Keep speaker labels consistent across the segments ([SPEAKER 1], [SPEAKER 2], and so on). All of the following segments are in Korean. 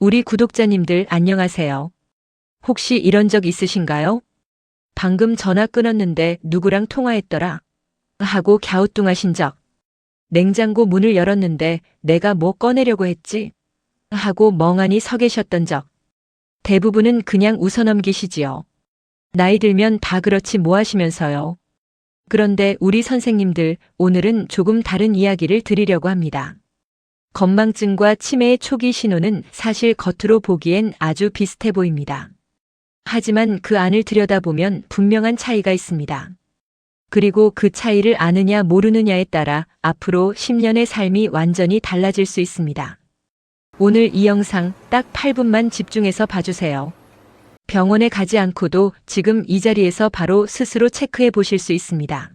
[SPEAKER 1] 우리 구독자님들 안녕하세요. 혹시 이런 적 있으신가요? 방금 전화 끊었는데 누구랑 통화했더라? 하고 갸우뚱하신 적. 냉장고 문을 열었는데 내가 뭐 꺼내려고 했지? 하고 멍하니 서 계셨던 적. 대부분은 그냥 웃어넘기시지요. 나이 들면 다 그렇지 뭐 하시면서요. 그런데 우리 선생님들 오늘은 조금 다른 이야기를 드리려고 합니다. 건망증과 치매의 초기 신호는 사실 겉으로 보기엔 아주 비슷해 보입니다. 하지만 그 안을 들여다보면 분명한 차이가 있습니다. 그리고 그 차이를 아느냐 모르느냐에 따라 앞으로 10년의 삶이 완전히 달라질 수 있습니다. 오늘 이 영상 딱 8분만 집중해서 봐주세요. 병원에 가지 않고도 지금 이 자리에서 바로 스스로 체크해 보실 수 있습니다.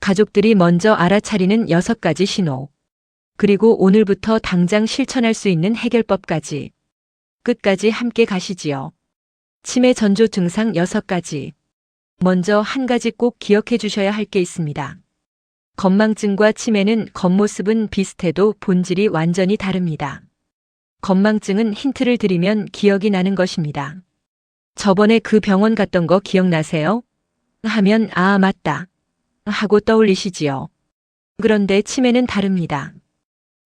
[SPEAKER 1] 가족들이 먼저 알아차리는 6가지 신호. 그리고 오늘부터 당장 실천할 수 있는 해결법까지. 끝까지 함께 가시지요. 치매 전조 증상 6가지. 먼저 한 가지 꼭 기억해 주셔야 할 게 있습니다. 건망증과 치매는 겉모습은 비슷해도 본질이 완전히 다릅니다. 건망증은 힌트를 드리면 기억이 나는 것입니다. 저번에 그 병원 갔던 거 기억나세요? 하면 아 맞다 하고 떠올리시지요. 그런데 치매는 다릅니다.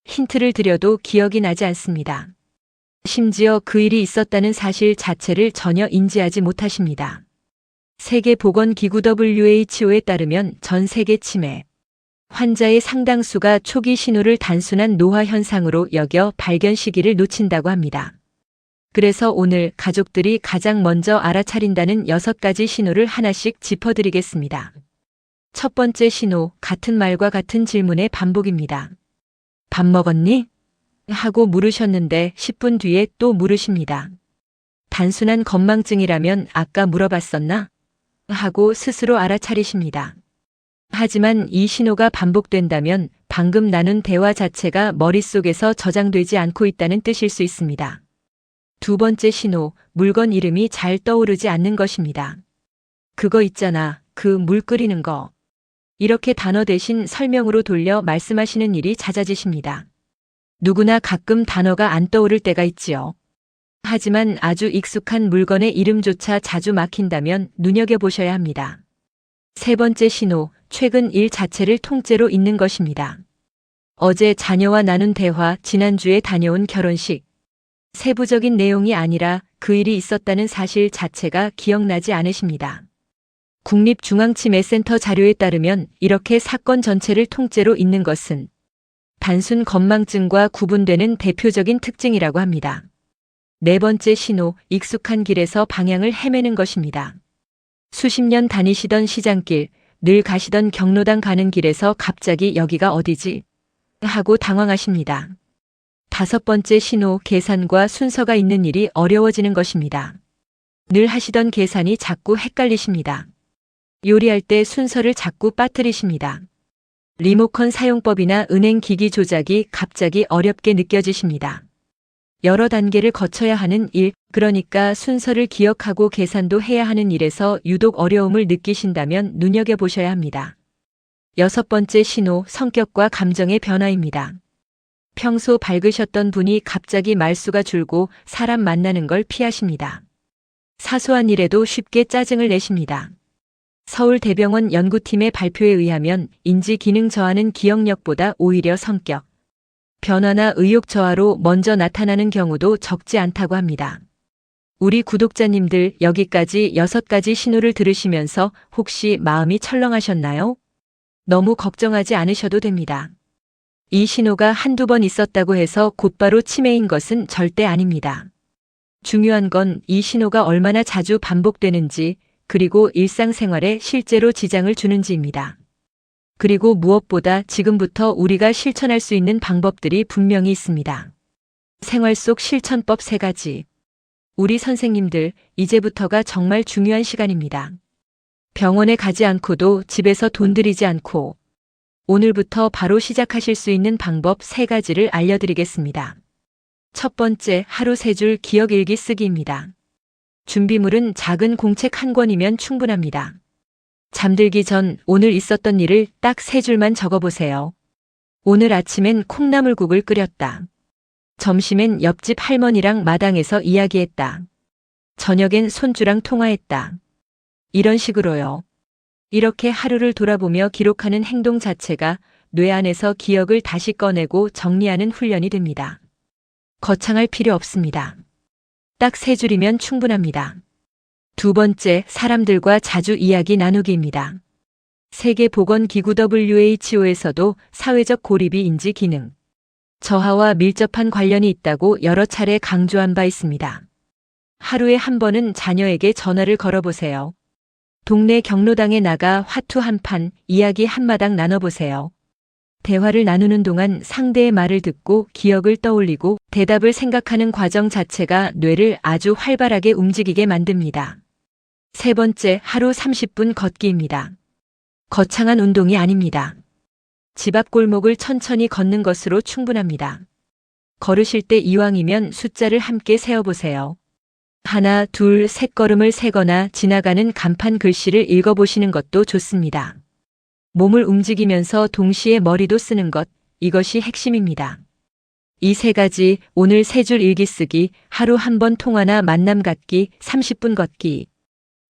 [SPEAKER 1] 힌트를 드려도 기억이 나지 않습니다. 심지어 그 일이 있었다는 사실 자체를 전혀 인지하지 못하십니다. 세계보건기구 WHO에 따르면 전 세계 치매 환자의 상당수가 초기 신호를 단순한 노화 현상으로 여겨 발견 시기를 놓친다고 합니다. 그래서 오늘 가족들이 가장 먼저 알아차린다는 6가지 신호를 하나씩 짚어드리겠습니다. 첫 번째 신호, 같은 말과 같은 질문의 반복입니다. 밥 먹었니? 하고 물으셨는데 10분 뒤에 또 물으십니다. 단순한 건망증이라면 아까 물어봤었나? 하고 스스로 알아차리십니다. 하지만 이 신호가 반복된다면 방금 나눈 대화 자체가 머릿속에서 저장되지 않고 있다는 뜻일 수 있습니다. 두 번째 신호, 물건 이름이 잘 떠오르지 않는 것입니다. 그거 있잖아, 그 물 끓이는 거. 이렇게 단어 대신 설명으로 돌려 말씀하시는 일이 잦아지십니다. 누구나 가끔 단어가 안 떠오를 때가 있지요. 하지만 아주 익숙한 물건의 이름조차 자주 막힌다면 눈여겨보셔야 합니다. 세 번째 신호, 최근 일 자체를 통째로 잊는 것입니다. 어제 자녀와 나눈 대화, 지난주에 다녀온 결혼식. 세부적인 내용이 아니라 그 일이 있었다는 사실 자체가 기억나지 않으십니다. 국립중앙치매센터 자료에 따르면 이렇게 사건 전체를 통째로 잊는 것은 단순 건망증과 구분되는 대표적인 특징이라고 합니다. 네 번째 신호, 익숙한 길에서 방향을 헤매는 것입니다. 수십 년 다니시던 시장길, 늘 가시던 경로당 가는 길에서 갑자기 여기가 어디지? 하고 당황하십니다. 다섯 번째 신호, 계산과 순서가 있는 일이 어려워지는 것입니다. 늘 하시던 계산이 자꾸 헷갈리십니다. 요리할 때 순서를 자꾸 빠뜨리십니다. 리모컨 사용법이나 은행 기기 조작이 갑자기 어렵게 느껴지십니다. 여러 단계를 거쳐야 하는 일, 그러니까 순서를 기억하고 계산도 해야 하는 일에서 유독 어려움을 느끼신다면 눈여겨보셔야 합니다. 여섯 번째 신호, 성격과 감정의 변화입니다. 평소 밝으셨던 분이 갑자기 말수가 줄고 사람 만나는 걸 피하십니다. 사소한 일에도 쉽게 짜증을 내십니다. 서울대병원 연구팀의 발표에 의하면 인지 기능 저하는 기억력보다 오히려 성격, 변화나 의욕 저하로 먼저 나타나는 경우도 적지 않다고 합니다. 우리 구독자님들 여기까지 6가지 신호를 들으시면서 혹시 마음이 철렁하셨나요? 너무 걱정하지 않으셔도 됩니다. 이 신호가 한두 번 있었다고 해서 곧바로 치매인 것은 절대 아닙니다. 중요한 건 이 신호가 얼마나 자주 반복되는지 그리고 일상생활에 실제로 지장을 주는지입니다. 그리고 무엇보다 지금부터 우리가 실천할 수 있는 방법들이 분명히 있습니다. 생활 속 실천법 3가지. 우리 선생님들, 이제부터가 정말 중요한 시간입니다. 병원에 가지 않고도 집에서 돈 들이지 않고 오늘부터 바로 시작하실 수 있는 방법 3가지를 알려드리겠습니다. 첫 번째, 하루 3줄 기억 일기 쓰기입니다. 준비물은 작은 공책 1권이면 충분합니다. 잠들기 전 오늘 있었던 일을 딱 3줄만 적어보세요. 오늘 아침엔 콩나물국을 끓였다. 점심엔 옆집 할머니랑 마당에서 이야기했다. 저녁엔 손주랑 통화했다. 이런 식으로요. 이렇게 하루를 돌아보며 기록하는 행동 자체가 뇌 안에서 기억을 다시 꺼내고 정리하는 훈련이 됩니다. 거창할 필요 없습니다. 딱 3줄이면 충분합니다. 두 번째, 사람들과 자주 이야기 나누기입니다. 세계보건기구 WHO에서도 사회적 고립이 인지 기능, 저하와 밀접한 관련이 있다고 여러 차례 강조한 바 있습니다. 하루에 한 번은 자녀에게 전화를 걸어보세요. 동네 경로당에 나가 화투 한 판, 이야기 한마당 나눠보세요. 대화를 나누는 동안 상대의 말을 듣고 기억을 떠올리고 대답을 생각하는 과정 자체가 뇌를 아주 활발하게 움직이게 만듭니다. 세 번째, 하루 30분 걷기입니다. 거창한 운동이 아닙니다. 집 앞 골목을 천천히 걷는 것으로 충분합니다. 걸으실 때 이왕이면 숫자를 함께 세어보세요. 하나, 둘, 셋 걸음을 세거나 지나가는 간판 글씨를 읽어보시는 것도 좋습니다. 몸을 움직이면서 동시에 머리도 쓰는 것, 이것이 핵심입니다. 이 3가지, 오늘 3줄 일기 쓰기, 하루 한 번 통화나 만남 갖기, 30분 걷기.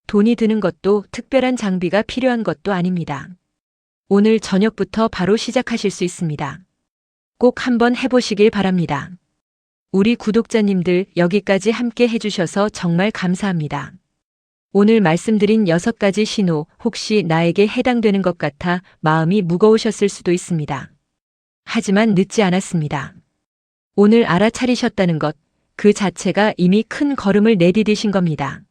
[SPEAKER 1] 돈이 드는 것도 특별한 장비가 필요한 것도 아닙니다. 오늘 저녁부터 바로 시작하실 수 있습니다. 꼭 한번 해보시길 바랍니다. 우리 구독자님들 여기까지 함께 해주셔서 정말 감사합니다. 오늘 말씀드린 6가지 신호 혹시 나에게 해당되는 것 같아 마음이 무거우셨을 수도 있습니다. 하지만 늦지 않았습니다. 오늘 알아차리셨다는 것, 그 자체가 이미 큰 걸음을 내디디신 겁니다.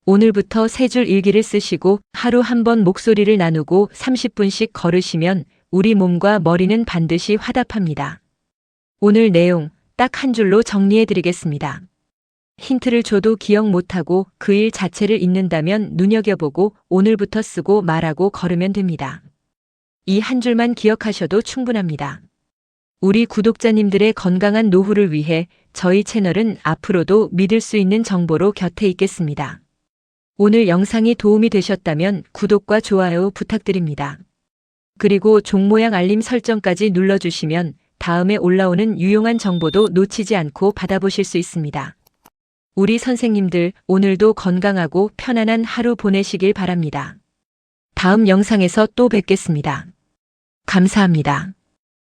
[SPEAKER 1] 오늘부터 3줄 일기를 쓰시고 하루 한 번 목소리를 나누고 30분씩 걸으시면 우리 몸과 머리는 반드시 화답합니다. 오늘 내용 딱 한 줄로 정리해 드리겠습니다. 힌트를 줘도 기억 못하고 그 일 자체를 잊는다면 눈여겨보고 오늘부터 쓰고 말하고 걸으면 됩니다. 이 한 줄만 기억하셔도 충분합니다. 우리 구독자님들의 건강한 노후를 위해 저희 채널은 앞으로도 믿을 수 있는 정보로 곁에 있겠습니다. 오늘 영상이 도움이 되셨다면 구독과 좋아요 부탁드립니다. 그리고 종 모양 알림 설정까지 눌러주시면 다음에 올라오는 유용한 정보도 놓치지 않고 받아보실 수 있습니다. 우리 선생님들 오늘도 건강하고 편안한 하루 보내시길 바랍니다. 다음 영상에서 또 뵙겠습니다. 감사합니다.